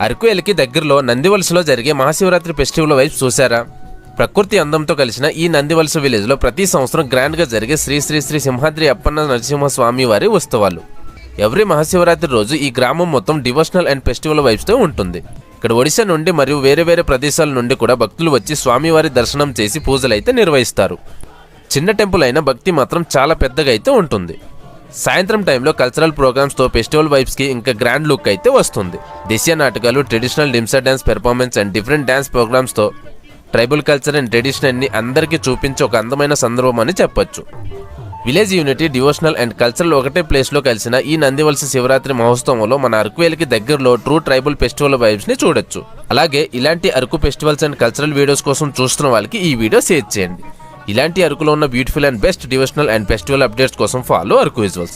అరకు ఎలికి దగ్గరలో నందివలసలో జరిగే Mahashivratri festival vibes చూసారా? ప్రకృతి అందంతో కలిసిన ఈ నందివలస విలేజ్ లో ప్రతి సంవత్సరం గ్రాండ్ గా జరిగే శ్రీ శ్రీ శ్రీ సింహాద్రి అప్పన్న నరసింహస్వామి వారి ఉత్సవాలు. ఎవ్రీ మహాశివరాత్రి రోజు ఈ గ్రామం మొత్తం డివోషనల్ అండ్ ఫెస్టివల్ వైబ్స్ తో ఉంటుంది. ఇక్కడ ఒడిశా నుండి మరియు వేరే వేరే ప్రదేశాల నుండి కూడా భక్తులు వచ్చి స్వామివారి దర్శనం చేసి పూజలు అయితే నిర్వహిస్తారు. చిన్న టెంపుల్ అయిన భక్తి మాత్రం చాలా పెద్దగా అయితే ఉంటుంది. సాయంత్రం టైంలో కల్చరల్ ప్రోగ్రామ్స్ తో ఫెస్టివల్ వైబ్స్ కి ఇంకా గ్రాండ్ లుక్ అయితే వస్తుంది. దేశీయ నాటకాలు, traditional Dhimsa dance performance and different dance programs తో ట్రైబల్ కల్చర్ అండ్ ట్రెడిషన్ ని అందరికీ చూపించే ఒక అందమైన సందర్భం అని చెప్పొచ్చు. Village unity, devotional and cultural ఒకటే ప్లేస్ లో కలిసిన ఈ నందివలస శివరాత్రి మహోత్సవంలో మన అరకువేలికి దగ్గరలో ట్రూ ట్రైబల్ ఫెస్టివల్ వైబ్స్ ని చూడొచ్చు. అలాగే ఇలాంటి Araku festivals and cultural videos కోసం చూస్తున్న వాళ్ళకి ఈ వీడియో షేర్ చేయండి. ఇలాంటి అరకులో ఉన్న beautiful and best devotional and festival updates కోసం ఫాలో అరకు విజువల్స్.